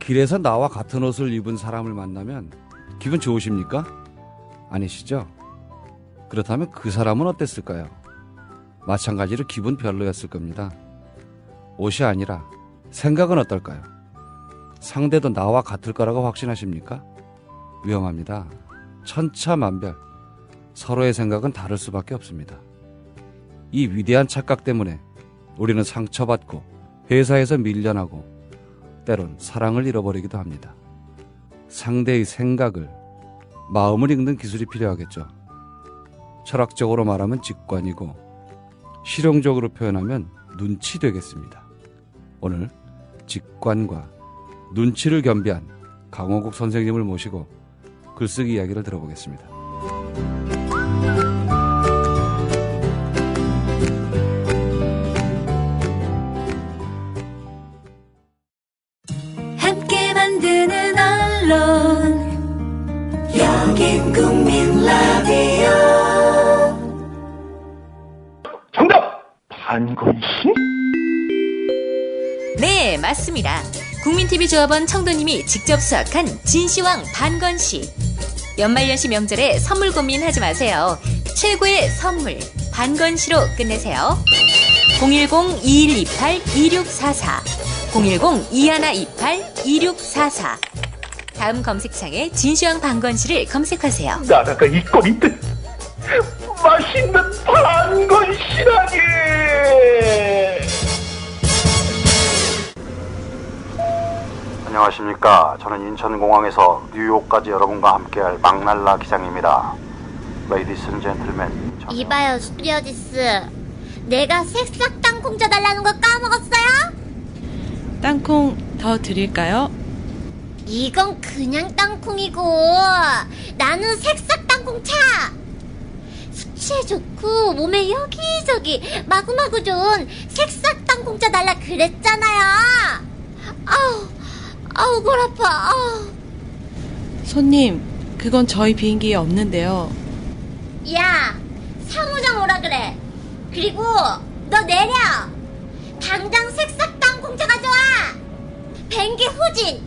길에서 나와 같은 옷을 입은 사람을 만나면 기분 좋으십니까? 아니시죠? 그렇다면 그 사람은 어땠을까요? 마찬가지로 기분 별로였을 겁니다. 옷이 아니라 생각은 어떨까요? 상대도 나와 같을 거라고 확신하십니까? 위험합니다. 천차만별. 서로의 생각은 다를 수밖에 없습니다. 이 위대한 착각 때문에 우리는 상처받고 회사에서 밀려나고 때론 사랑을 잃어버리기도 합니다. 상대의 생각을, 마음을 읽는 기술이 필요하겠죠. 철학적으로 말하면 직관이고 실용적으로 표현하면 눈치 되겠습니다. 오늘 직관과 눈치를 겸비한 강원국 선생님을 모시고 글쓰기 이야기를 들어보겠습니다. 함께 만드는 언론 여긴 국민 라디오. 정답! 반건씨? 네, 맞습니다. 국민TV 조합원 청도님이 직접 수확한 진시황 반건씨. 연말연시 명절에 선물 고민하지 마세요. 최고의 선물 반건씨로 끝내세요. 010-2128-2644 010-2128-2644 다음 검색창에 진시황 반건씨를 검색하세요. 나라가 이꼴인 듯 맛있는 반건씨라니. 안녕하십니까. 저는 인천공항에서 뉴욕까지 여러분과 함께할 막날라 기장입니다. Ladies and gentlemen. 이봐요, 스튜어디스. 내가 새싹 땅콩 쪄달라는 거 까먹었어요? 땅콩 더 드릴까요? 이건 그냥 땅콩이고 나는 새싹 땅콩차. 수치에 좋고 몸에 여기저기 마구마구 좋은 새싹 땅콩 쪄달라 그랬잖아요. 아우 골 아파. 손님, 그건 저희 비행기에 없는데요. 야, 사무장 오라 그래. 그리고 너 내려. 당장 색싹 땅콩차 가져와. 비행기 후진해.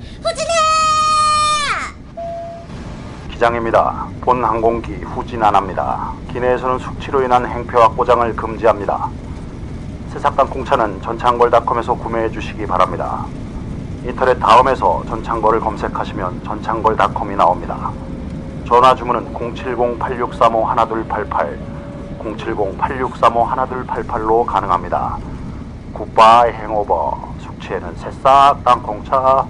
기장입니다. 본 항공기 후진 안 합니다. 기내에서는 숙취로 인한 행패와 꼬장을 금지합니다. 새싹땅콩차는 전창걸닷컴에서 구매해 주시기 바랍니다. 인터넷 다음에서 전창걸을 검색하시면 전창걸닷컴이 나옵니다. 전화 주문은 070-8635-1288, 070-8635-1288로 가능합니다. 굿바이 행오버. 숙취에는 새싹 땅콩차.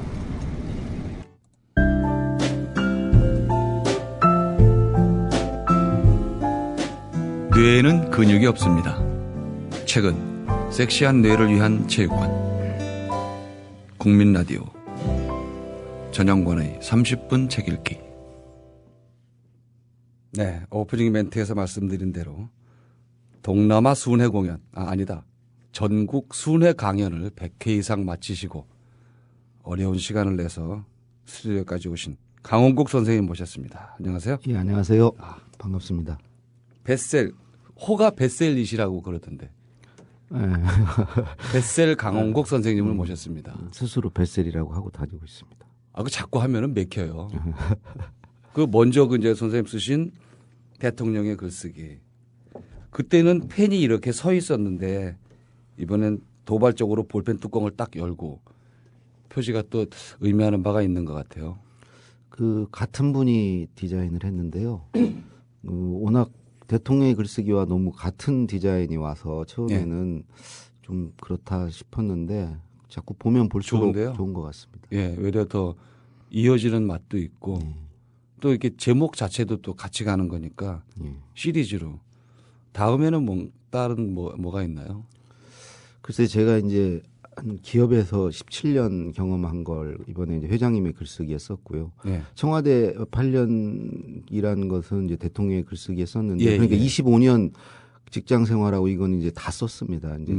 뇌에는 근육이 없습니다. 최근 섹시한 뇌를 위한 체육관 국민라디오 전영권의 30분 책 읽기. 네, 오프닝 멘트에서 말씀드린 대로 동남아 순회 공연, 아니다. 전국 순회 강연을 100회 이상 마치시고 어려운 시간을 내서 스튜디오까지 오신 강원국 선생님 모셨습니다. 안녕하세요. 예, 안녕하세요. 반갑습니다. 호가 뱃셀이시라고 그러던데. 네. 뱃셀 강원국 선생님을 모셨습니다. 스스로 뱃셀이라고 하고 다니고 있습니다. 그 자꾸 하면은 맥혀요. 먼저 이제 선생님 쓰신 대통령의 글쓰기. 그때는 펜이 이렇게 서 있었는데 이번엔 도발적으로 볼펜 뚜껑을 딱 열고 표지가 또 의미하는 바가 있는 것 같아요. 같은 분이 디자인을 했는데요. 워낙 대통령의 글쓰기와 너무 같은 디자인이 와서 처음에는 좀 그렇다 싶었는데 자꾸 보면 볼수록 좋은데요? 좋은 것 같습니다. 예, 외려 더 이어지는 맛도 있고 또 이렇게 제목 자체도 또 같이 가는 거니까 시리즈로. 다음에는 다른 뭐가 있나요? 글쎄 제가 이제 한 기업에서 17년 경험한 걸 이번에 이제 회장님의 글쓰기에 썼고요. 네. 청와대 청와대 8년 일한 것은 이제 대통령의 글쓰기에 썼는데 예, 그러니까 예. 25년 직장 생활하고 이건 이제 다 썼습니다. 이제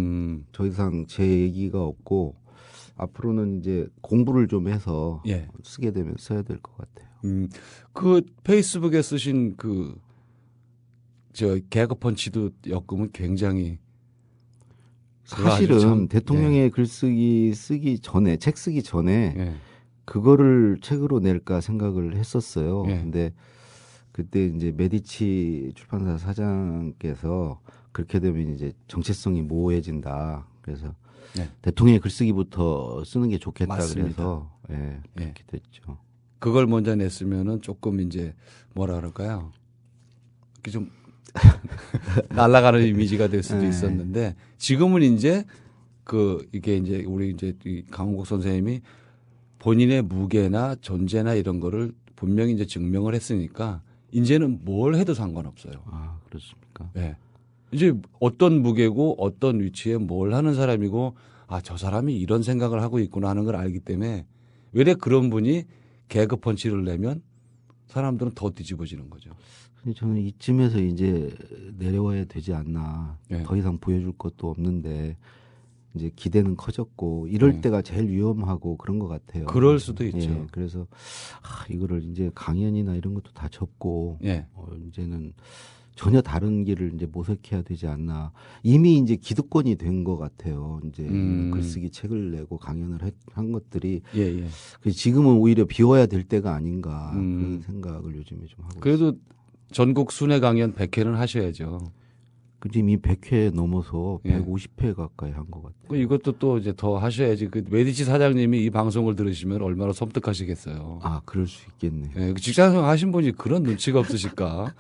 더 이상 제 얘기가 없고 앞으로는 이제 공부를 좀 해서 쓰게 되면 써야 될 것 같아요. 그 페이스북에 쓰신 개그펀치도 엮으면 굉장히 사실은 대통령의 글쓰기 쓰기 전에 책 쓰기 전에 그거를 책으로 낼까 생각을 했었어요. 예. 근데 그때 이제 메디치 출판사 사장께서 그렇게 되면 이제 정체성이 모호해진다. 그래서 네. 대통령의 글쓰기부터 쓰는 게 좋겠다. 맞습니다. 그래서 예, 그렇게 됐죠. 그걸 먼저 냈으면은 조금 이제 뭐라 그럴까요? 이렇게 좀 날아가는 이미지가 될 수도 있었는데 지금은 이제 이게 이제 우리 이제 이 강원국 선생님이 본인의 무게나 존재나 이런 거를 분명히 이제 증명을 했으니까 이제는 뭘 해도 상관없어요. 아, 그렇습니까? 네. 이제 어떤 무게고 어떤 위치에 뭘 하는 사람이고 아, 저 사람이 이런 생각을 하고 있구나 하는 걸 알기 때문에 왜 그런 분이 개그 펀치를 내면 사람들은 더 뒤집어지는 거죠. 저는 이쯤에서 이제 내려와야 되지 않나. 네. 더 이상 보여줄 것도 없는데 이제 기대는 커졌고 이럴 때가 제일 위험하고 그런 것 같아요. 그럴 수도 있죠. 예, 그래서 이거를 이제 강연이나 이런 것도 다 접고 예. 이제는 전혀 다른 길을 이제 모색해야 되지 않나. 이미 이제 기득권이 된 것 같아요. 이제 글쓰기 책을 내고 강연을 한 것들이 예. 지금은 오히려 비워야 될 때가 아닌가 그런 생각을 요즘에 좀 하고 그래도 있습니다. 전국 순회 강연 100회는 하셔야죠. 지금 이 100회 넘어서 예. 150회 가까이 한 것 같아요. 이것도 또 이제 더 하셔야지. 그 메디치 사장님이 이 방송을 들으시면 얼마나 섬뜩하시겠어요. 아, 그럴 수 있겠네요. 예, 직장생활 하신 분이 그런 눈치가 없으실까?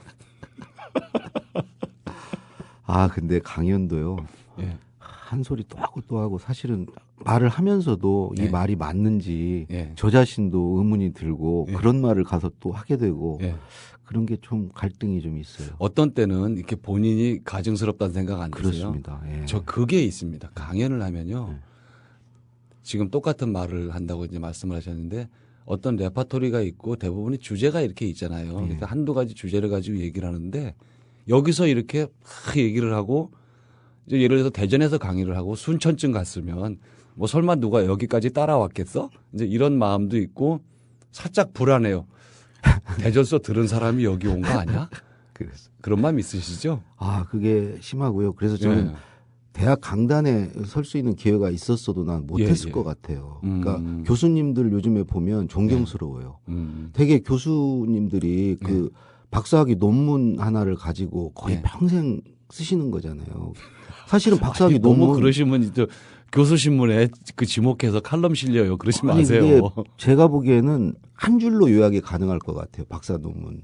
근데 강연도요. 예. 한 소리 또 하고 또 하고 사실은 말을 하면서도 이 예. 말이 맞는지 예. 저 자신도 의문이 들고 예. 그런 말을 가서 또 하게 되고 예. 그런 게 좀 갈등이 좀 있어요. 어떤 때는 이렇게 본인이 가증스럽다는 생각 안 드세요? 그렇습니다. 예. 저 그게 있습니다. 강연을 하면요. 지금 똑같은 말을 한다고 이제 말씀을 하셨는데 어떤 레파토리가 있고 대부분이 주제가 이렇게 있잖아요. 그러니까 한두 가지 주제를 가지고 얘기를 하는데 여기서 이렇게 막 얘기를 하고 이제 예를 들어서 대전에서 강의를 하고 순천쯤 갔으면 뭐 설마 누가 여기까지 따라왔겠어? 이제 이런 마음도 있고 살짝 불안해요. 대전서 들은 사람이 여기 온 거 아니야? 그래서 그런 마음 있으시죠? 그게 심하고요. 그래서 저는 대학 강단에 설 수 있는 기회가 있었어도 난 못했을 것 같아요. 그러니까 교수님들 요즘에 보면 존경스러워요. 되게 교수님들이 그 박사학위 논문 하나를 가지고 거의 평생 쓰시는 거잖아요. 사실은 박사학위 논문 너무 그러시면 교수 신문에 그 지목해서 칼럼 실려요. 그러지 마세요. 제가 보기에는 한 줄로 요약이 가능할 것 같아요. 박사 논문.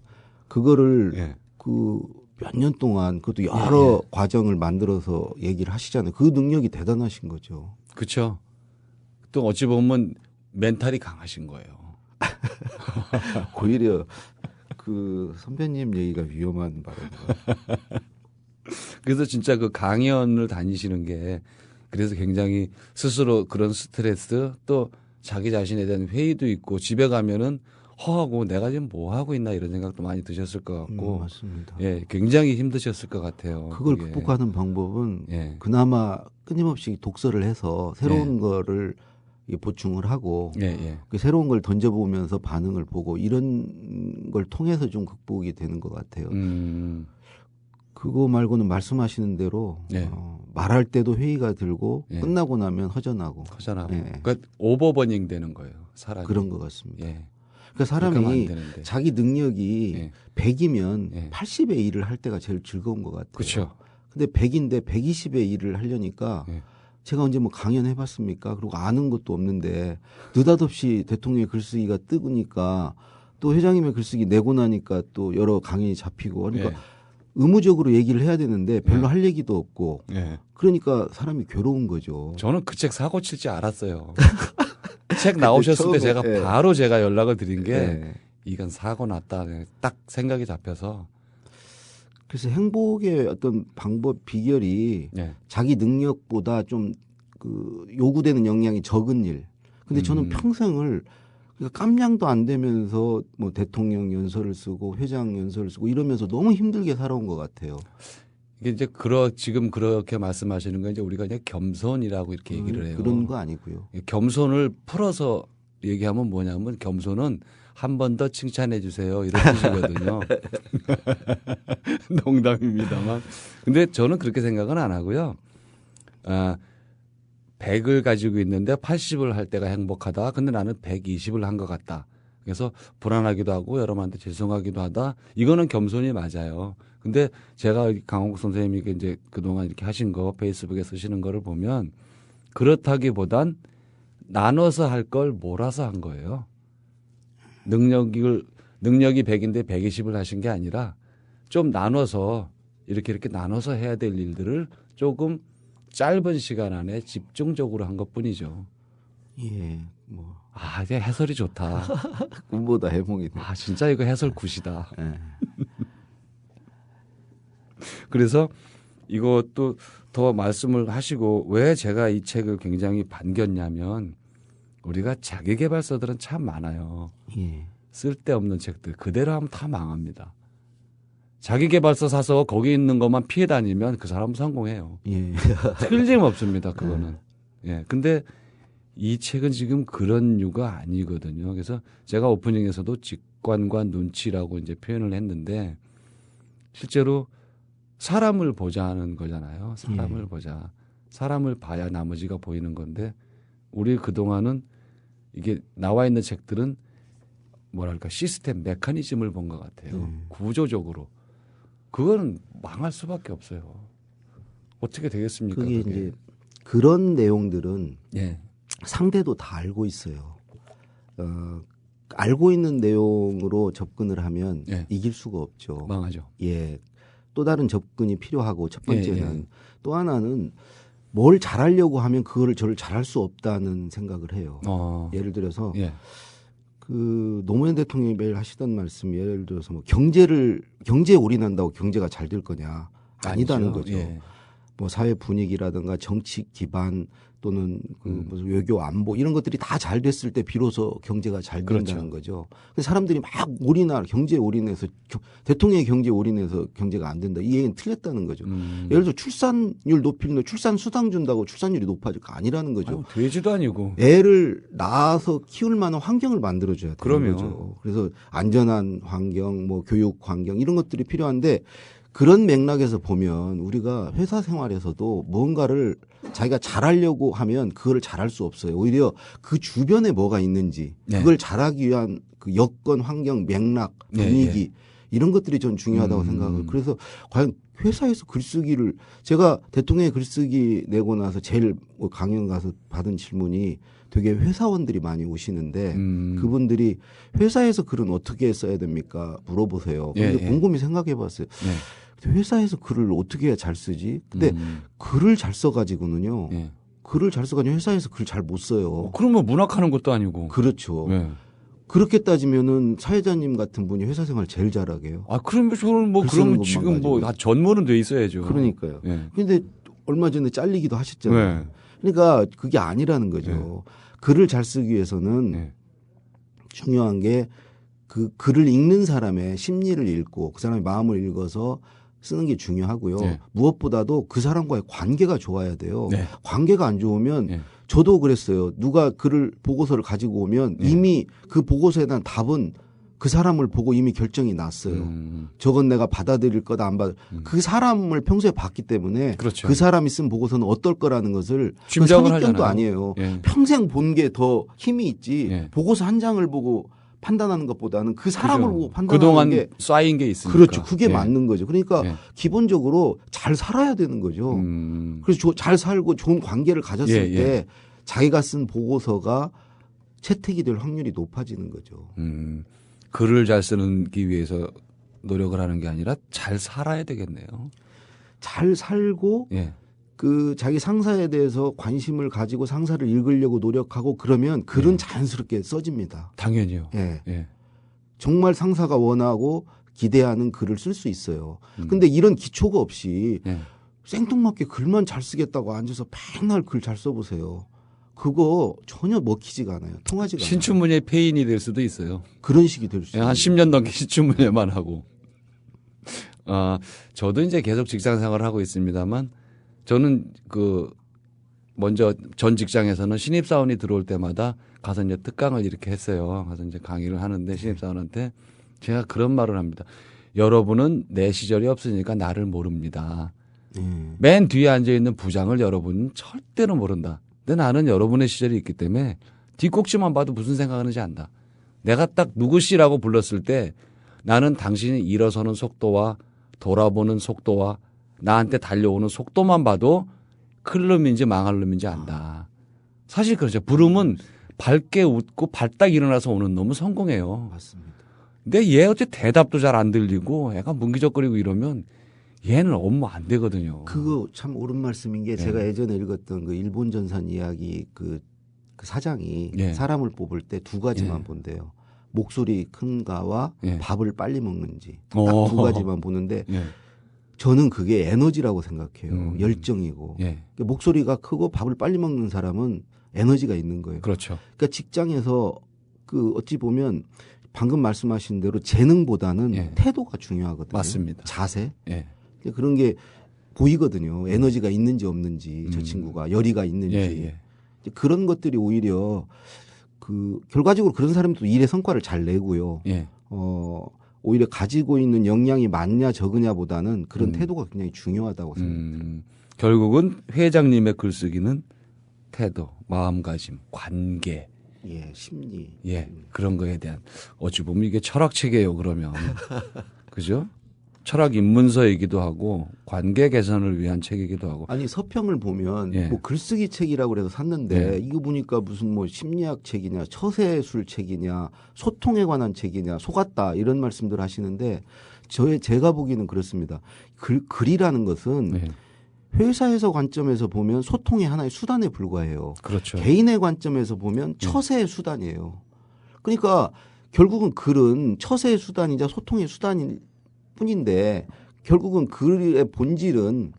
그거를 그 몇 년 동안 그것도 여러 과정을 만들어서 얘기를 하시잖아요. 그 능력이 대단하신 거죠. 그렇죠. 또 어찌 보면 멘탈이 강하신 거예요. 오히려 그 선배님 얘기가 위험한 발언이에요. 그래서 진짜 그 강연을 다니시는 게 그래서 굉장히 스스로 그런 스트레스 또 자기 자신에 대한 회의도 있고 집에 가면은 허하고 내가 지금 뭐 하고 있나 이런 생각도 많이 드셨을 것 같고 맞습니다. 예, 굉장히 힘드셨을 것 같아요. 그걸 그게. 극복하는 방법은 그나마 끊임없이 독서를 해서 새로운 거를 보충을 하고 그 새로운 걸 던져보면서 반응을 보고 이런 걸 통해서 좀 극복이 되는 것 같아요. 그거 말고는 말씀하시는 대로 말할 때도 회의가 들고 끝나고 나면 허전하고. 그러니까 오버버닝 되는 거예요. 사람이. 그런 것 같습니다. 그러니까 사람이 자기 능력이 100이면 80의 일을 할 때가 제일 즐거운 것 같아요. 그렇죠. 근데 100인데 120의 일을 하려니까 제가 언제 뭐 강연해봤습니까? 그리고 아는 것도 없는데 느닷없이 대통령의 글쓰기가 뜨니까 또 회장님의 글쓰기 내고 나니까 또 여러 강연이 잡히고 그러니까 의무적으로 얘기를 해야 되는데 별로 할 얘기도 없고 그러니까 사람이 괴로운 거죠. 저는 그 책 사고 칠지 알았어요. 책 나오셨을 때 제가 바로 제가 연락을 드린 게 이건 사고 났다. 딱 생각이 잡혀서. 그래서 행복의 어떤 방법 비결이 자기 능력보다 좀 그 요구되는 역량이 적은 일. 근데 저는 평생을 그러니까 깜냥도 안 되면서 뭐 대통령 연설을 쓰고 회장 연설을 쓰고 이러면서 너무 힘들게 살아온 것 같아요. 이게 이제 지금 그렇게 말씀하시는 건 이제 우리가 그냥 겸손이라고 이렇게 얘기를 해요. 그런 거 아니고요. 겸손을 풀어서 얘기하면 뭐냐면 겸손은 한 번 더 칭찬해 주세요. 이런 뜻이거든요. 농담입니다만. 근데 저는 그렇게 생각은 안 하고요. 100을 가지고 있는데 80을 할 때가 행복하다. 근데 나는 120을 한 것 같다. 그래서 불안하기도 하고 여러분한테 죄송하기도 하다. 이거는 겸손이 맞아요. 근데 제가 강홍국 선생님이 이제 그동안 이렇게 하신 거 페이스북에 쓰시는 거를 보면 그렇다기보단 나눠서 할 걸 몰아서 한 거예요. 능력이 100인데 120을 하신 게 아니라 좀 나눠서 이렇게 나눠서 해야 될 일들을 조금 짧은 시간 안에 집중적으로 한 것뿐이죠. 예, 뭐. 이제 해설이 좋다. 꿈보다 해몽이네. 진짜 이거 해설 굿이다. 예. 그래서 이것도 더 말씀을 하시고 왜 제가 이 책을 굉장히 반겼냐면 우리가 자기계발서들은 참 많아요. 예. 쓸데없는 책들 그대로 하면 다 망합니다. 자기계발서 사서 거기 있는 것만 피해 다니면 그 사람은 성공해요. 예. 틀림없습니다. 그거는. 예. 근데 이 책은 지금 그런 류가 아니거든요. 그래서 제가 오프닝에서도 직관과 눈치라고 이제 표현을 했는데 실제로 사람을 보자 하는 거잖아요. 사람을 보자. 사람을 봐야 나머지가 보이는 건데 우리 그동안은 이게 나와 있는 책들은 뭐랄까 시스템, 메커니즘을 본 것 같아요. 구조적으로. 그거는 망할 수밖에 없어요. 어떻게 되겠습니까? 그게 이제 그런 내용들은 예. 상대도 다 알고 있어요. 알고 있는 내용으로 접근을 하면 예. 이길 수가 없죠. 망하죠. 예. 또 다른 접근이 필요하고 첫 번째는 예. 또 하나는 뭘 잘하려고 하면 그거를 저를 잘할 수 없다는 생각을 해요. 예를 들어서 예. 그 노무현 대통령이 매일 하시던 말씀이 예를 들어서 뭐 경제에 올인한다고 경제가 잘 될 거냐 아니다는 아니죠. 거죠. 예. 뭐 사회 분위기라든가 정치 기반 또는 그 무슨 외교 안보 이런 것들이 다 잘 됐을 때 비로소 경제가 잘 된다는 거죠. 그래서 사람들이 막 경제에 올인해서 대통령의 경제에 올인해서 경제가 안 된다. 이 얘기는 틀렸다는 거죠. 예를 들어 출산율 높이는 출산 수당 준다고 출산율이 높아질 거 아니라는 거죠. 돼지도 아니고. 애를 낳아서 키울 만한 환경을 만들어줘야 되는 그럼요. 거죠. 그래서 안전한 환경, 뭐 교육 환경 이런 것들이 필요한데 그런 맥락에서 보면 우리가 회사 생활에서도 무언가를 자기가 잘하려고 하면 그거를 잘할 수 없어요. 오히려 그 주변에 뭐가 있는지 그걸 잘하기 위한 그 여건, 환경, 맥락, 분위기 이런 것들이 전 중요하다고 생각을. 그래서 과연 회사에서 글쓰기를 제가 대통령의 글쓰기 내고 나서 제일 강연 가서 받은 질문이 되게 회사원들이 많이 오시는데 그분들이 회사에서 글은 어떻게 써야 됩니까? 물어보세요. 근데 곰곰이 생각해 봤어요. 회사에서 글을 어떻게 해야 잘 쓰지? 근데 글을 잘 써가지고는요. 글을 잘 써가지고 회사에서 글 잘 못 써요. 그러면 문학하는 것도 아니고. 그렇죠. 그렇게 따지면은 사회자님 같은 분이 회사 생활 제일 잘하게요. 그러면 저는 뭐 그러면 지금 뭐 다 전문은 돼 있어야죠. 그러니까요. 근데 얼마 전에 잘리기도 하셨잖아요. 그러니까 그게 아니라는 거죠. 글을 잘 쓰기 위해서는 중요한 게 그 글을 읽는 사람의 심리를 읽고 그 사람의 마음을 읽어서 쓰는 게 중요하고요. 무엇보다도 그 사람과의 관계가 좋아야 돼요. 관계가 안 좋으면 저도 그랬어요. 누가 글을 보고서를 가지고 오면 이미 그 보고서에 대한 답은 그 사람을 보고 이미 결정이 났어요. 저건 내가 받아들일 거다 안 받아. 그 사람을 평소에 봤기 때문에 그렇죠. 그 사람이 쓴 보고서는 어떨 거라는 것을 짐작을 선입견도 하잖아요. 아니에요. 평생 본 게 더 힘이 있지. 보고서 한 장을 보고 판단하는 것보다는 그 사람을 보고 판단하는 그동안 게 쌓인 게 있으니까. 그렇죠. 그게 맞는 거죠. 그러니까 기본적으로 잘 살아야 되는 거죠. 그래서 잘 살고 좋은 관계를 가졌을 때 자기가 쓴 보고서가 채택이 될 확률이 높아지는 거죠. 글을 잘 쓰기 위해서 노력을 하는 게 아니라 잘 살아야 되겠네요. 잘 살고 그 자기 상사에 대해서 관심을 가지고 상사를 읽으려고 노력하고 그러면 글은 자연스럽게 써집니다. 당연히요. 정말 상사가 원하고 기대하는 글을 쓸 수 있어요. 근데 이런 기초가 없이 생뚱맞게 글만 잘 쓰겠다고 앉아서 맨날 글 잘 써보세요. 그거 전혀 먹히지가 않아요. 통하지가 않아요. 신춘문예 폐인이 될 수도 있어요. 그런 식이 될 수 있어요. 한 10년 넘게 신춘문예만 하고. 저도 이제 계속 직장 생활을 하고 있습니다만 저는 먼저 전 직장에서는 신입사원이 들어올 때마다 가서 이제 특강을 이렇게 했어요. 가서 이제 강의를 하는데 신입사원한테 제가 그런 말을 합니다. 여러분은 내 시절이 없으니까 나를 모릅니다. 맨 뒤에 앉아있는 부장을 여러분은 절대로 모른다. 근데 나는 여러분의 시절이 있기 때문에 뒷꼭지만 봐도 무슨 생각하는지 안다. 내가 딱 누구씨라고 불렀을 때 나는 당신이 일어서는 속도와 돌아보는 속도와 나한테 달려오는 속도만 봐도 클 놈인지 망할 놈인지 안다. 사실 그렇죠. 부름은 밝게 웃고 발딱 일어나서 오는 놈은 성공해요. 맞습니다. 근데 얘 어째 대답도 잘 안 들리고 애가 뭉기적거리고 이러면 얘는 업무 안 되거든요. 그거 참 옳은 말씀인 게 제가 예전에 읽었던 그 일본 전산 이야기 그 사장이 사람을 뽑을 때 두 가지만 본대요. 목소리 큰가와 밥을 빨리 먹는지 딱 두 가지만 보는데 저는 그게 에너지라고 생각해요. 열정이고. 그러니까 목소리가 크고 밥을 빨리 먹는 사람은 에너지가 있는 거예요. 그렇죠. 그러니까 직장에서 그 어찌 보면 방금 말씀하신 대로 재능보다는 태도가 중요하거든요. 맞습니다. 자세. 그런 게 보이거든요. 에너지가 있는지 없는지 저 친구가 열의가 있는지 그런 것들이 오히려 그 결과적으로 그런 사람이 또 일의 성과를 잘 내고요. 오히려 가지고 있는 역량이 많냐 적으냐보다는 그런 태도가 굉장히 중요하다고 생각합니다. 결국은 회장님의 글쓰기는 태도, 마음가짐, 관계, 심리, 그런 거에 대한 어찌 보면 이게 철학책이에요. 그러면 그죠? 철학 입문서이기도 하고 관계 개선을 위한 책이기도 하고. 아니 서평을 보면 뭐 글쓰기 책이라고 그래서 샀는데 이거 보니까 무슨 뭐 심리학 책이냐 처세술 책이냐 소통에 관한 책이냐 속았다 이런 말씀들 하시는데 제가 보기에는 그렇습니다. 글이라는 것은 회사에서 관점에서 보면 소통의 하나의 수단에 불과해요. 그렇죠. 개인의 관점에서 보면 처세의 수단이에요. 그러니까 결국은 글은 처세의 수단이자 소통의 수단일 뿐인데 결국은 글의 본질은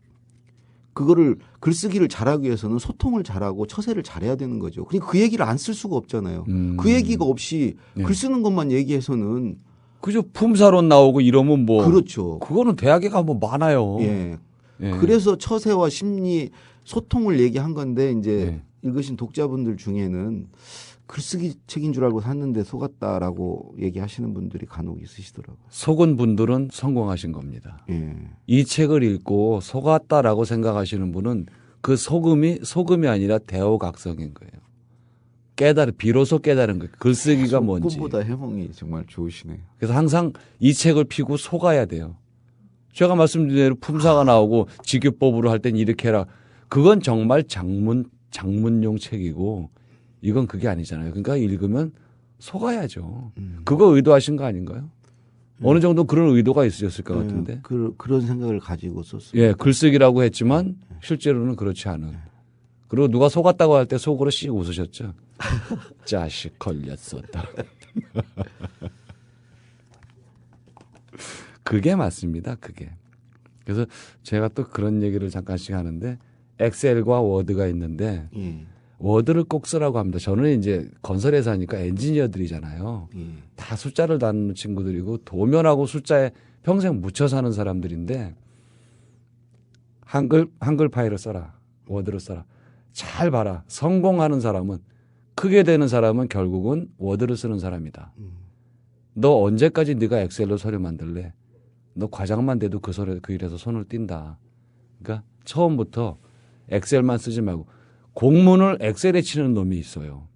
그거를 글쓰기를 잘하기 위해서는 소통을 잘하고 처세를 잘해야 되는 거죠. 그러니까 그 얘기를 안 쓸 수가 없잖아요. 그 얘기가 없이 글 쓰는 것만 얘기해서는 그죠. 품사론 나오고 이러면 뭐 그렇죠. 그거는 대학에 가면 많아요. 그래서 처세와 심리 소통을 얘기한 건데 이제 읽으신 독자분들 중에는 글쓰기 책인 줄 알고 샀는데 속았다라고 얘기하시는 분들이 간혹 있으시더라고요. 속은 분들은 성공하신 겁니다. 이 책을 읽고 속았다라고 생각하시는 분은 그 소금이 아니라 대호각성인 거예요. 비로소 깨달은 거예요. 글쓰기가 뭔지. 꿈보다 해몽이 정말 좋으시네요. 그래서 항상 이 책을 피고 속아야 돼요. 제가 말씀드린 대로 품사가 나오고 직유법으로 할 땐 이렇게 해라. 그건 정말 장문용 책이고 이건 그게 아니잖아요. 그러니까 읽으면 속아야죠. 그거 의도하신 거 아닌가요? 어느 정도 그런 의도가 있으셨을 것 같은데. 그런 생각을 가지고 썼어요. 글쓰기라고 했지만 실제로는 그렇지 않은. 그리고 누가 속았다고 할 때 속으로 씩 웃으셨죠. 자식 걸렸었다. 그게 맞습니다. 그게. 그래서 제가 또 그런 얘기를 잠깐씩 하는데 엑셀과 워드가 있는데 워드를 꼭 쓰라고 합니다. 저는 이제 건설회사니까 엔지니어들이잖아요. 다 숫자를 다루는 친구들이고 도면하고 숫자에 평생 묻혀 사는 사람들인데 한글 파일을 써라. 워드를 써라. 잘 봐라. 성공하는 사람은 크게 되는 사람은 결국은 워드를 쓰는 사람이다. 너 언제까지 네가 엑셀로 서류 만들래? 너 과장만 돼도 그 일에서 손을 띈다. 그러니까 처음부터 엑셀만 쓰지 말고 공문을 엑셀에 치는 놈이 있어요.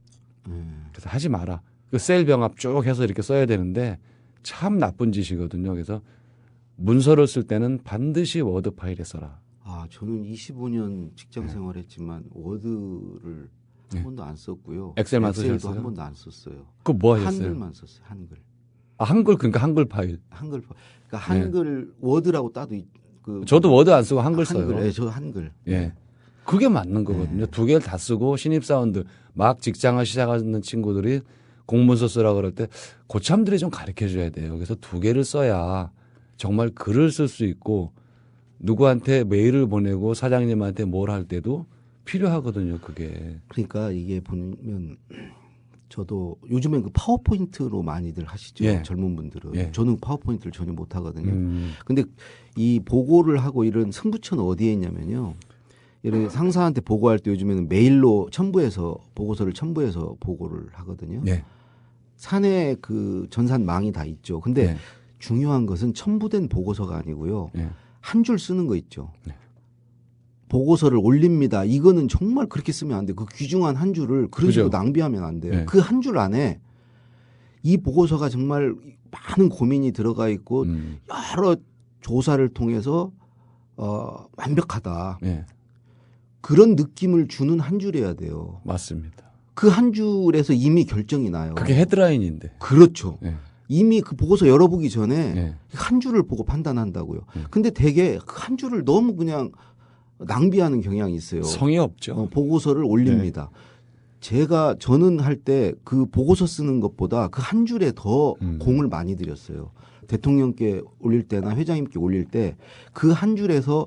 그래서 하지 마라. 그 셀 병합 쭉 해서 이렇게 써야 되는데 참 나쁜 짓이거든요. 그래서 문서를 쓸 때는 반드시 워드 파일에 써라. 저는 25년 직장 생활했지만 워드를 한 번도 안 썼고요. 엑셀만 쓰셨어요? 쓰셨어요? 한 번도 안 썼어요. 그거 뭐 하셨어요? 한글만 썼어요. 한글. 한글 그러니까 한글 파일. 그러니까 한글 워드라고 따도 저도 워드 안 쓰고 한글 써요. 저 한글. 그게 맞는 거거든요. 두 개를 다 쓰고 신입사원들 막 직장을 시작하는 친구들이 공문서 쓰라 그럴 때 고참들이 좀 가르쳐 줘야 돼요. 그래서 두 개를 써야 정말 글을 쓸 수 있고 누구한테 메일을 보내고 사장님한테 뭘 할 때도 필요하거든요. 그게. 그러니까 이게 보면 저도 요즘엔 그 파워포인트로 많이들 하시죠. 젊은 분들은. 저는 파워포인트를 전혀 못 하거든요. 근데 이 보고를 하고 이런 승부처는 어디에 있냐면요. 예를 들어 상사한테 보고할 때 요즘에는 메일로 보고서를 첨부해서 보고를 하거든요. 사내 그 전산망이 다 있죠. 근데 중요한 것은 첨부된 보고서가 아니고요. 한 줄 쓰는 거 있죠. 보고서를 올립니다. 이거는 정말 그렇게 쓰면 안 돼요. 그 귀중한 한 줄을 그런 식으로 낭비하면 안 돼요. 네. 그 한 줄 안에 이 보고서가 정말 많은 고민이 들어가 있고 여러 조사를 통해서 완벽하다. 네. 그런 느낌을 주는 한 줄이어야 돼요. 맞습니다. 그 한 줄에서 이미 결정이 나요. 그게 헤드라인인데. 그렇죠. 네. 이미 그 보고서 열어보기 전에 네. 한 줄을 보고 판단한다고요. 근데 되게 그 한 줄을 너무 그냥 낭비하는 경향이 있어요. 성의 없죠. 보고서를 올립니다. 네. 저는 할 때 그 보고서 쓰는 것보다 그 한 줄에 더 공을 많이 들였어요. 대통령께 올릴 때나 회장님께 올릴 때 그 한 줄에서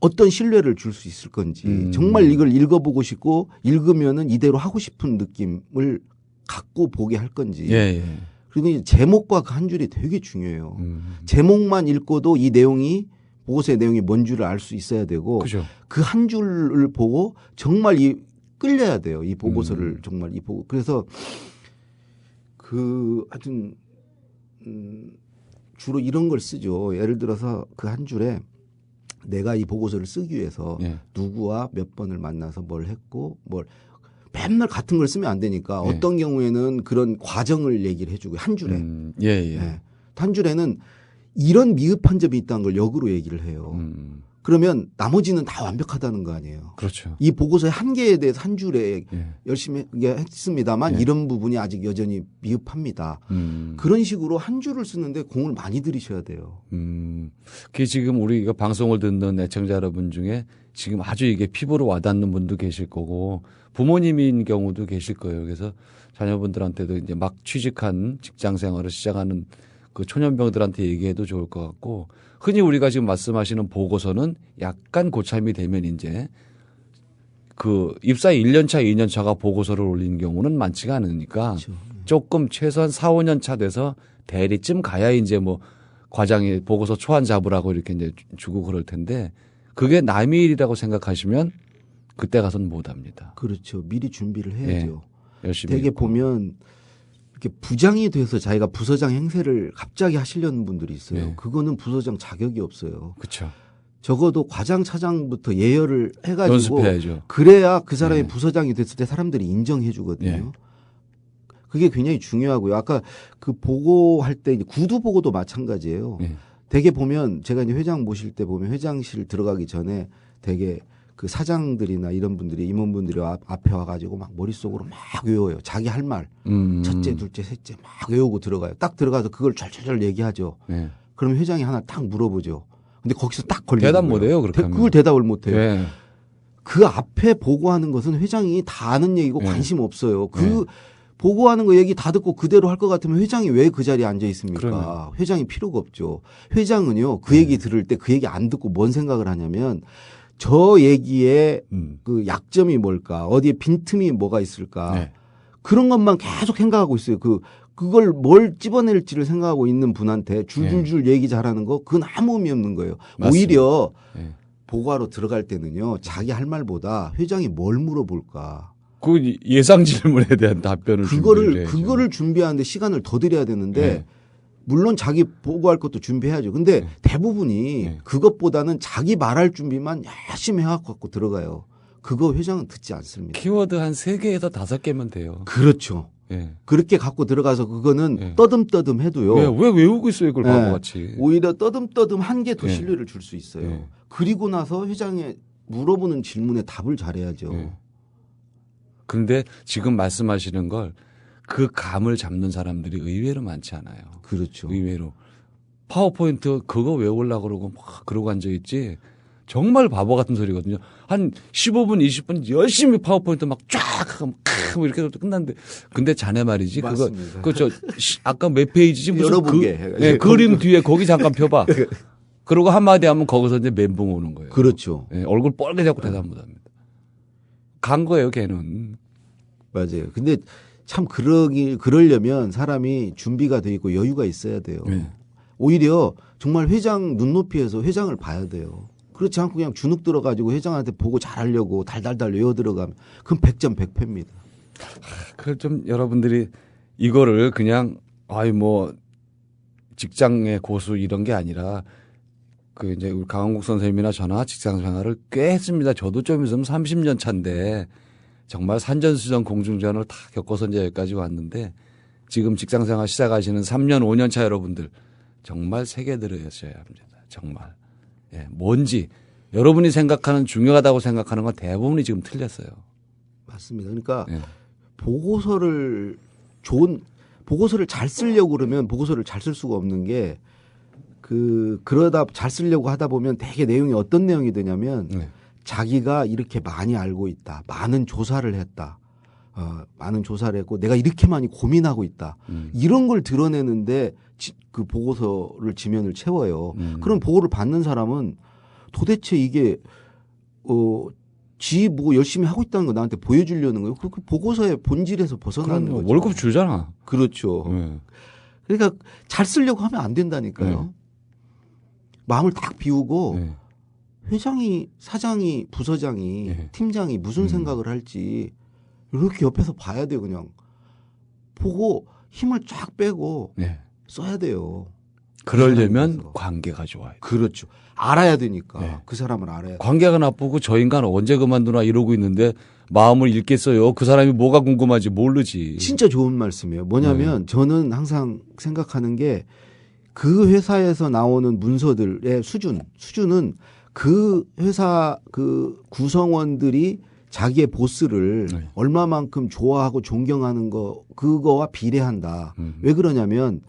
어떤 신뢰를 줄 수 있을 건지 정말 이걸 읽어보고 싶고 읽으면은 이대로 하고 싶은 느낌을 갖고 보게 할 건지. 예. 그리고 제목과 그 한 줄이 되게 중요해요. 제목만 읽고도 이 내용이 보고서의 내용이 뭔 줄을 알 수 있어야 되고 그 한 줄을 보고 정말 끌려야 돼요. 이 보고서를 정말 그래서 하여튼 주로 이런 걸 쓰죠. 예를 들어서 그 한 줄에 내가 이 보고서를 쓰기 위해서 누구와 몇 번을 만나서 뭘 했고 맨날 같은 걸 쓰면 안 되니까 어떤 경우에는 그런 과정을 얘기를 해주고 한 줄에 한 줄에는 이런 미흡한 점이 있다는 걸 역으로 얘기를 해요. 그러면 나머지는 다 완벽하다는 거 아니에요. 그렇죠. 이 보고서의 한계에 대해서 한 줄에 열심히 했습니다만 이런 부분이 아직 여전히 미흡합니다. 그런 식으로 한 줄을 쓰는데 공을 많이 들이셔야 돼요. 그게 지금 우리가 방송을 듣는 애청자 여러분 중에 지금 아주 이게 피부로 와닿는 분도 계실 거고 부모님인 경우도 계실 거예요. 그래서 자녀분들한테도 이제 막 취직한 직장 생활을 시작하는 그 초년병들한테 얘기해도 좋을 것 같고 흔히 우리가 지금 말씀하시는 보고서는 약간 고참이 되면 이제 그 입사 1년 차, 2년 차가 보고서를 올리는 경우는 많지가 않으니까 그렇죠. 조금 최소한 4, 5년 차 돼서 대리쯤 가야 이제 뭐 과장이 보고서 초안 잡으라고 이렇게 이제 주고 그럴 텐데 그게 남의 일이라고 생각하시면 그때 가서는 못 합니다. 그렇죠. 미리 준비를 해야죠. 열심히. 되게 읽고. 보면 이렇게 부장이 돼서 자기가 부서장 행세를 갑자기 하시려는 분들이 있어요. 그거는 부서장 자격이 없어요. 그렇죠. 적어도 과장 차장부터 예열을 해가지고 연습해야죠. 그래야 그 사람이 부서장이 됐을 때 사람들이 인정해 주거든요. 그게 굉장히 중요하고요. 아까 그 보고할 때 구두 보고도 마찬가지예요. 되게 보면 제가 이제 회장 모실 때 보면 회장실 들어가기 전에 되게 그 사장들이나 이런 분들이 임원분들이 앞에 와가지고 막 머릿속으로 막 외워요. 자기 할 말. 첫째, 둘째, 셋째 막 외우고 들어가요. 딱 들어가서 그걸 절절절 얘기하죠. 그럼 회장이 하나 딱 물어보죠. 근데 거기서 딱 걸리는 대답 거예요. 못해요. 그렇게 하면. 그걸 대답을 못해요. 그 앞에 보고하는 것은 회장이 다 아는 얘기고 관심 없어요. 보고하는 거 얘기 다 듣고 그대로 할 것 같으면 회장이 왜 그 자리에 앉아 있습니까? 그러네. 회장이 필요가 없죠. 회장은요. 그 얘기 들을 때 그 얘기 안 듣고 뭔 생각을 하냐면 저 얘기의 그 약점이 뭘까? 어디에 빈틈이 뭐가 있을까? 그런 것만 계속 생각하고 있어요. 그걸 뭘 찝어낼지를 생각하고 있는 분한테 줄줄줄 얘기 잘하는 거 그건 아무 의미 없는 거예요. 맞습니다. 오히려 보고하러 들어갈 때는요. 자기 할 말보다 회장이 뭘 물어볼까? 그 예상 질문에 대한 답변을 그거를 준비하는데 시간을 더 들여야 되는데 물론 자기 보고할 것도 준비해야죠. 근데 대부분이 그것보다는 자기 말할 준비만 열심히 해갖고 들어가요. 그거 회장은 듣지 않습니다. 키워드 한 3개에서 5개면 돼요. 그렇죠. 그렇게 갖고 들어가서 그거는 떠듬떠듬 해도요. 왜 외우고 있어요, 그걸 바보같이. 오히려 떠듬떠듬 한 게 더 신뢰를 줄 수 있어요. 그리고 나서 회장이 물어보는 질문에 답을 잘해야죠. 그런데 지금 말씀하시는 걸 그 감을 잡는 사람들이 의외로 많지 않아요. 그렇죠. 의외로. 파워포인트 그거 외우려고 그러고 막 그러고 앉아있지. 정말 바보 같은 소리거든요. 한 15분, 20분 열심히 파워포인트 막 쫙 하고 이렇게 해도 끝났는데. 근데 자네 말이지. 맞습니다. 아까 몇 페이지지? 무슨 여러 개. 그림 뒤에 거기 잠깐 펴봐. 그러고 한마디 하면 거기서 이제 멘붕 오는 거예요. 그렇죠. 얼굴 뻘게 잡고 대답 못 합니다. 간 거예요, 걔는. 맞아요. 근데 참 그러려면 사람이 준비가 돼 있고 여유가 있어야 돼요. 오히려 정말 회장 눈높이에서 회장을 봐야 돼요. 그렇지 않고 그냥 주눅 들어가지고 회장한테 보고 잘하려고 달달달 외워 들어가면 그럼 100점 100패입니다. 그 좀 여러분들이 이거를 그냥 직장의 고수 이런 게 아니라 그 이제 우리 강원국 선생님이나 저나 직장 생활을 꽤 했습니다. 저도 좀 있으면 30년 차인데 정말 산전수전 공중전을 다 겪어서 이제 여기까지 왔는데 지금 직장 생활 시작하시는 3년, 5년 차 여러분들 정말 새겨 들으셔야 합니다. 정말. 예, 뭔지 여러분이 생각하는 중요하다고 생각하는 건 대부분이 지금 틀렸어요. 맞습니다. 그러니까 보고서를 잘 쓰려고 그러면 보고서를 잘 쓸 수가 없는 게 그러다 잘 쓰려고 하다 보면 되게 내용이 어떤 내용이 되냐면 자기가 이렇게 많이 알고 있다. 많은 조사를 했다. 많은 조사를 했고 내가 이렇게 많이 고민하고 있다. 이런 걸 드러내는데 그 보고서를 지면을 채워요. 그럼 보고를 받는 사람은 도대체 이게 지 뭐 열심히 하고 있다는 거 나한테 보여주려는 거예요. 그 보고서의 본질에서 벗어나는 거죠. 월급 주잖아. 그렇죠. 그러니까 잘 쓰려고 하면 안 된다니까요. 마음을 딱 비우고 회장이, 사장이, 부서장이, 팀장이 무슨 생각을 할지 이렇게 옆에서 봐야 돼요. 그냥 보고 힘을 쫙 빼고 써야 돼요. 그러려면 관계가 좋아요. 그렇죠. 알아야 되니까. 그 사람을 알아야 돼요. 관계가 나쁘고 저 인간 언제 그만두나 이러고 있는데 마음을 읽겠어요. 그 사람이 뭐가 궁금하지 모르지. 진짜 좋은 말씀이에요. 뭐냐면 저는 항상 생각하는 게 그 회사에서 나오는 문서들의 수준은 그 회사 그 구성원들이 자기의 보스를 얼마만큼 좋아하고 존경하는 그거와 비례한다. 왜 그러냐면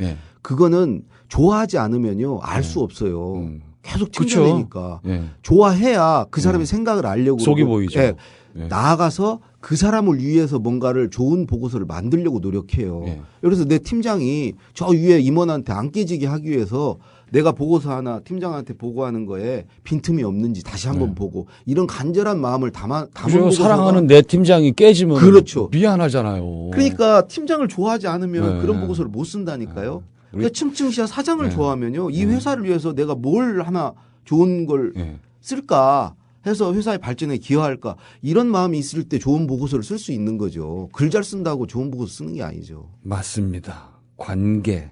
그거는 좋아하지 않으면요 알 수 없어요. 계속 튕겨내니까. 좋아해야 그 사람의 생각을 알려고 속이 보이죠. 나아가서 그 사람을 위해서 뭔가를 좋은 보고서를 만들려고 노력해요. 그래서 내 팀장이 저 위에 임원한테 안 깨지게 하기 위해서 내가 보고서 하나 팀장한테 보고하는 거에 빈틈이 없는지 다시 한번 보고 이런 간절한 마음을 담은 사랑하는 내 팀장이 깨지면 그렇죠. 미안하잖아요. 그러니까 팀장을 좋아하지 않으면 그런 보고서를 못 쓴다니까요. 그러니까 층층시야 사장을 좋아하면요. 이 회사를 위해서 내가 뭘 하나 좋은 걸 쓸까 해서 회사의 발전에 기여할까 이런 마음이 있을 때 좋은 보고서를 쓸 수 있는 거죠. 글 잘 쓴다고 좋은 보고서 쓰는 게 아니죠. 맞습니다. 관계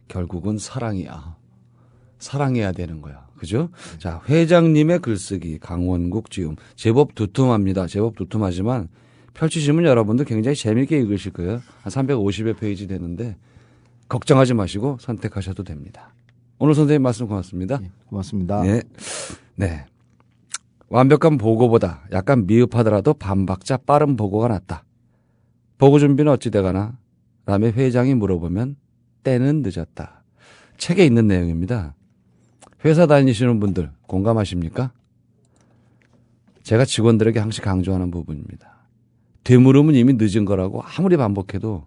결국은 사랑이야. 사랑해야 되는 거야. 그죠? 자, 회장님의 글쓰기 강원국 지음 제법 두툼합니다. 제법 두툼하지만 펼치시면 여러분들 굉장히 재미있게 읽으실 거예요. 한 350여 페이지 되는데 걱정하지 마시고 선택하셔도 됩니다. 오늘 선생님 말씀 고맙습니다. 네, 고맙습니다. 네. 완벽한 보고보다 약간 미흡하더라도 반박자 빠른 보고가 낫다. 보고 준비는 어찌 돼가나? 라며 회장이 물어보면 때는 늦었다. 책에 있는 내용입니다. 회사 다니시는 분들 공감하십니까? 제가 직원들에게 항상 강조하는 부분입니다. 되물으면 이미 늦은 거라고 아무리 반복해도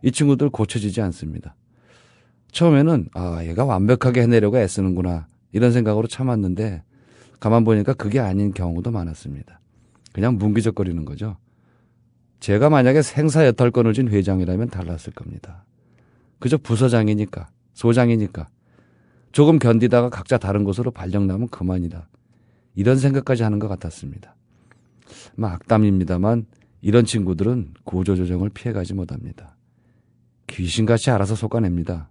이 친구들 고쳐지지 않습니다. 처음에는 얘가 완벽하게 해내려고 애쓰는구나 이런 생각으로 참았는데 가만 보니까 그게 아닌 경우도 많았습니다. 그냥 뭉기적거리는 거죠. 제가 만약에 생사 여탈권을 쥔 회장이라면 달랐을 겁니다. 그저 부서장이니까 소장이니까 조금 견디다가 각자 다른 곳으로 발령나면 그만이다. 이런 생각까지 하는 것 같았습니다. 악담입니다만 이런 친구들은 구조조정을 피해가지 못합니다. 귀신같이 알아서 솎아냅니다.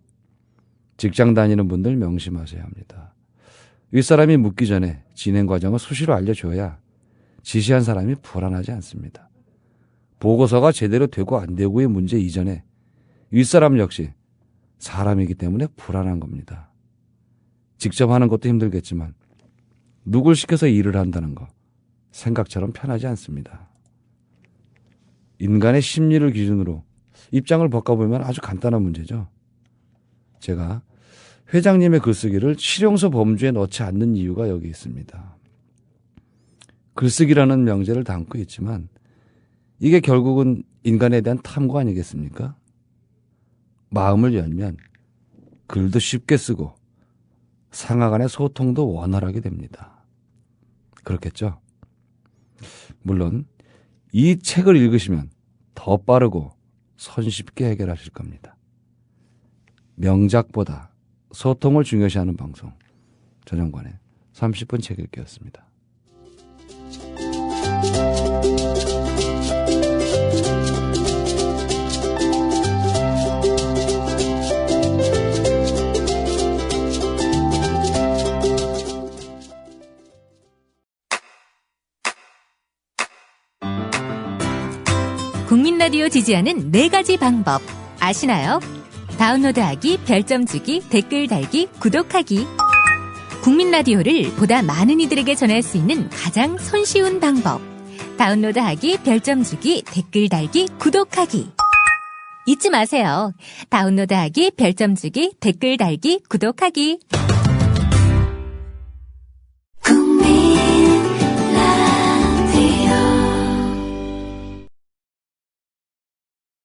직장 다니는 분들 명심하셔야 합니다. 윗사람이 묻기 전에 진행 과정을 수시로 알려줘야 지시한 사람이 불안하지 않습니다. 보고서가 제대로 되고 안 되고의 문제 이전에 윗사람 역시 사람이기 때문에 불안한 겁니다. 직접 하는 것도 힘들겠지만 누굴 시켜서 일을 한다는 거 생각처럼 편하지 않습니다. 인간의 심리를 기준으로 입장을 바꿔보면 아주 간단한 문제죠. 제가 회장님의 글쓰기를 실용서 범주에 넣지 않는 이유가 여기 있습니다. 글쓰기라는 명제를 담고 있지만 이게 결국은 인간에 대한 탐구 아니겠습니까? 마음을 열면 글도 쉽게 쓰고 상하 간의 소통도 원활하게 됩니다. 그렇겠죠? 물론 이 책을 읽으시면 더 빠르고 손쉽게 해결하실 겁니다. 명작보다 소통을 중요시하는 방송 전영관의 30분 책 읽기였습니다. 국민 라디오 지지하는 4가지 방법 아시나요? 다운로드하기, 별점 주기, 댓글 달기, 구독하기. 국민 라디오를 보다 많은 이들에게 전할 수 있는 가장 손쉬운 방법. 다운로드하기, 별점 주기, 댓글 달기, 구독하기. 잊지 마세요. 다운로드하기, 별점 주기, 댓글 달기, 구독하기.